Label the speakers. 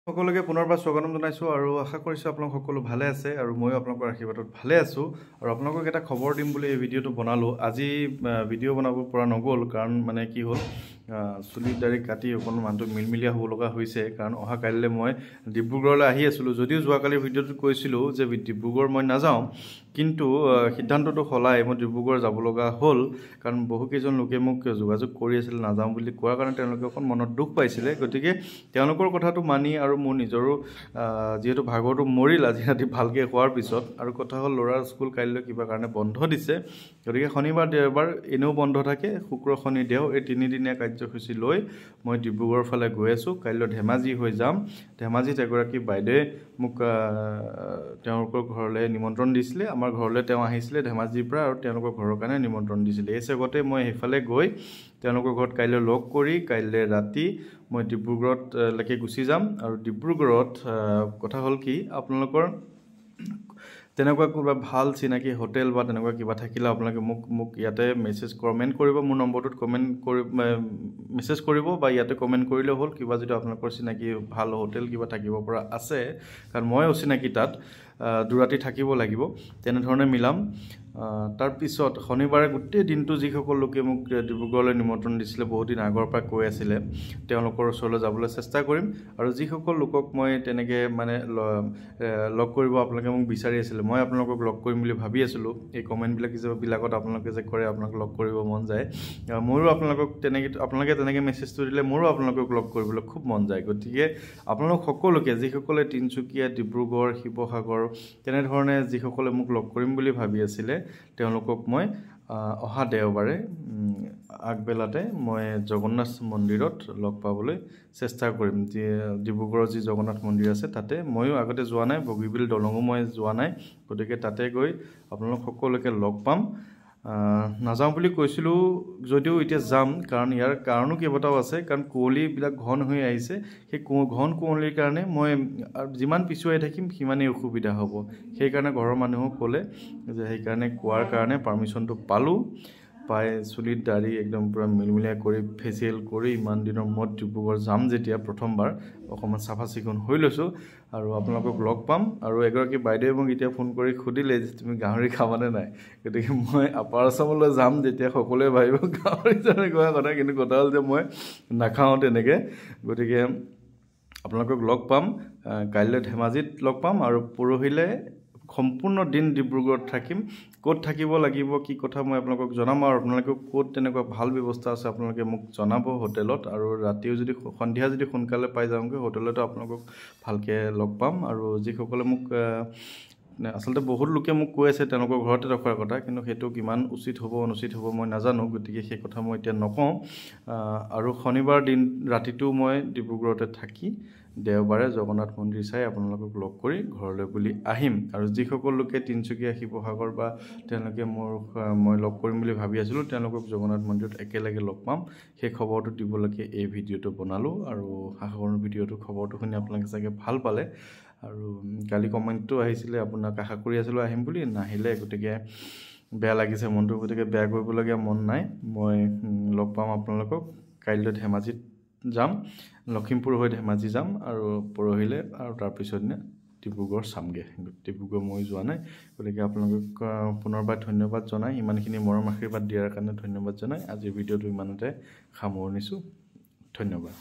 Speaker 1: সকলোকে পুনৰবাৰ স্বাগতম জনাইছোঁ আৰু আশা কৰিছোঁ আপোনালোক সকলো ভালে আছে আৰু ময়ো আপোনালোকৰ আশীৰ্বাদত ভালে আছোঁ আৰু আপোনালোকক এটা খবৰ দিম বুলি এই ভিডিঅ'টো বনালোঁ। আজি ভিডিঅ' বনাব পৰা নগ'ল কাৰণ মানে কি হ'ল চুলি দাড়ি কাটি অকণমান মানুহটো মিলমিলীয়া হ'ব লগা হৈছে কাৰণ অহা কাইলৈ মই ডিব্ৰুগড়লৈ আহি আছিলোঁ। যদিও যোৱাকালিৰ ভিডিঅ'টোত কৈছিলোঁ যে ডিব্ৰুগড় মই নাযাওঁ, কিন্তু সিদ্ধান্তটো সলাই মই ডিব্ৰুগড় যাব লগা হ'ল কাৰণ বহুকেইজন লোকে মোক যোগাযোগ কৰি আছিল নাযাওঁ বুলি কোৱাৰ কাৰণে তেওঁলোকে অকণ মনত দুখ পাইছিলে। গতিকে তেওঁলোকৰ কথাটো মানি আৰু মোৰ নিজৰো যিহেতু ভাগৰটো মৰিল আজি ৰাতি ভালকৈ খোৱাৰ পিছত, আৰু কথা হ'ল ল'ৰাৰ স্কুল কাইলৈ কিবা কাৰণে বন্ধ দিছে, গতিকে শনিবাৰ দেওবাৰ এনেও বন্ধ থাকে, শুক্ৰ শনি দেও এই তিনিদিনীয়া কাৰ্যসূচী লৈ মই ডিব্ৰুগড়ৰ ফালে গৈ আছোঁ। কাইলৈ ধেমাজি হৈ যাম। ধেমাজিত এগৰাকী বাইদেৱে মোক তেওঁলোকৰ ঘৰলৈ নিমন্ত্ৰণ দিছিলে। আমাৰ ঘৰলৈ তেওঁ আহিছিলে ধেমাজিৰ পৰা আৰু তেওঁলোকৰ ঘৰৰ কাৰণে নিমন্ত্ৰণ দিছিলে। এই চেগতে মই সেইফালে গৈ তেওঁলোকৰ ঘৰত কাইলৈ লগ কৰি কাইলৈ ৰাতি মই ডিব্ৰুগড়লৈকে গুচি যাম। আৰু ডিব্ৰুগড়ত কথা হ'ল কি, আপোনালোকৰ তেনেকুৱা কিবা ভাল চিনাকি হোটেল বা তেনেকুৱা কিবা থাকিলে আপোনালোকে মোক ইয়াতে কমেণ্ট কৰিব, মোৰ নম্বৰটোত মেছেজ কৰিব বা ইয়াতে কমেণ্ট কৰিলেও হ'ল। কিবা যদি আপোনালোকৰ চিনাকি ভাল হোটেল কিবা থাকিব পৰা আছে, কাৰণ মই অচিনাকি তাত দুৰাতি থাকিব লাগিব, তেনেধৰণে মিলাম। তাৰপিছত শনিবাৰে গোটেই দিনটো যিসকল লোকে মোক ডিব্ৰুগড়লৈ নিমন্ত্ৰণ দিছিলে, বহুত দিন আগৰ পৰা কৈ আছিলে, তেওঁলোকৰ ওচৰলৈ যাবলৈ চেষ্টা কৰিম। আৰু যিসকল লোকক মই তেনেকৈ মানে লগ কৰিব আপোনালোকে মোক বিচাৰি আছিলে, মই আপোনালোকক লগ কৰিম বুলি ভাবি আছিলোঁ। এই কমেণ্টবিলাকত আপোনালোকে যে কৰে আপোনাক লগ কৰিব মন যায়, মোৰো আপোনালোকে তেনেকৈ মেছেজটো দিলে মোৰো আপোনালোকক লগ কৰিবলৈ খুব মন যায়। গতিকে আপোনালোক সকলোকে, যিসকলে তিনিচুকীয়া, ডিব্ৰুগড়, শিৱসাগৰ তেনেধৰণে যিসকলে মোক লগ কৰিম বুলি ভাবি আছিলে, তেওঁলোকক মই অহা দেওবাৰে আগবেলাতে মই জগন্নাথ মন্দিৰত লগ পাবলৈ চেষ্টা কৰিম। ডিব্ৰুগড়ৰ যি জগন্নাথ মন্দিৰ আছে তাতে ময়ো আগতে যোৱা নাই, বগীবিল দলঙো মই যোৱা নাই, গতিকে তাতে গৈ আপোনালোক সকলোকে লগ পাম। নাযাওঁ বুলি কৈছিলোঁ যদিও এতিয়া যাম, কাৰণ ইয়াৰ কাৰণো কেইবাটাও আছে। কাৰণ কুঁৱলীবিলাক ঘন হৈ আহিছে, সেই ঘন কুঁৱলীৰ কাৰণে মই যিমান পিছুৱাই থাকিম সিমানেই অসুবিধা হ'ব। সেইকাৰণে ঘৰৰ মানুহক ক'লে যে সেইকাৰণে কোৱাৰ কাৰণে পাৰ্মিশ্যনটো পাই চুলিত দাড়ি একদম পূৰা মিলমিলাই কৰি ফেচিয়েল কৰি ইমান দিনৰ মূৰত ডিব্ৰুগড় যাম যেতিয়া প্ৰথমবাৰ অকণমান চাফা চিকুণ হৈ লৈছোঁ আৰু আপোনালোকক লগ পাম। আৰু এগৰাকী বাইদেৱে মোক এতিয়া ফোন কৰি সুধিলে যে তুমি গাহৰি খাবানে নাই। গতিকে মই আপাৰ আছামলৈ যাম যেতিয়া সকলোৱে ভাবিব গাহৰি কোৱা কথা, কিন্তু কথা হ'ল যে মই নাখাওঁ তেনেকৈ। গতিকে আপোনালোকক লগ পাম কাইলৈ ধেমাজিত লগ পাম আৰু পৰহিলৈ সম্পূৰ্ণ দিন ডিব্ৰুগড়ত থাকিম। ক'ত থাকিব লাগিব কি কথা মই আপোনালোকক জনাম, আৰু আপোনালোকে ক'ত তেনেকুৱা ভাল ব্যৱস্থা আছে আপোনালোকে মোক জনাব হোটেলত। আৰু ৰাতিও যদি সন্ধিয়া যদি সোনকালে পাই যাওঁগৈ হোটেলতো আপোনালোকক ভালকৈ লগ পাম। আৰু যিসকলে মোক আচলতে বহুত লোকে মোক কৈ আছে তেওঁলোকৰ ঘৰতে ৰখাৰ কথা, কিন্তু সেইটো কিমান উচিত হ'ব অনুচিত হ'ব মই নাজানো, গতিকে সেই কথা মই এতিয়া নকওঁ। আৰু শনিবাৰ দিন ৰাতিটো মই ডিব্ৰুগড়তে থাকি দেওবাৰে জগন্নাথ মন্দিৰ চাই আপোনালোকক লগ কৰি ঘৰলৈ বুলি আহিম। আৰু যিসকল লোকে তিনিচুকীয়া, শিৱসাগৰ বা তেওঁলোকে মই লগ কৰিম বুলি ভাবি আছিলোঁ, তেওঁলোকক জগন্নাথ মন্দিৰত একেলগে লগ পাম, সেই খবৰটো দিবলৈকে এই ভিডিঅ'টো বনালোঁ। আৰু আশা কৰোঁ খবৰটো শুনি আপোনালোকে চাগে ভাল পালে। আৰু কালি কমেণ্টটো আহিছিলে আপোনাক আশা কৰি আছিলোঁ আহিম বুলি, নাহিলে, গতিকে বেয়া লাগিছে মনটো। গতিকে বেয়া কৰিবলগীয়া মন নাই, মই লগ পাম আপোনালোকক। কাইলৈ ধেমাজিত যাম, লখিমপুৰ হৈ ধেমাজি যাম আৰু পৰহিলৈ আৰু তাৰপিছৰ দিনা ডিব্ৰুগড় চামগৈ। ডিব্ৰুগড় মই যোৱা নাই, গতিকে আপোনালোকক পুনৰবাৰ ধন্যবাদ জনাই, ইমানখিনি মৰম আশীৰ্বাদ দিয়াৰ কাৰণে ধন্যবাদ জনাই আজিৰ ভিডিঅ'টো ইমানতে সামৰণিছোঁ। ধন্যবাদ।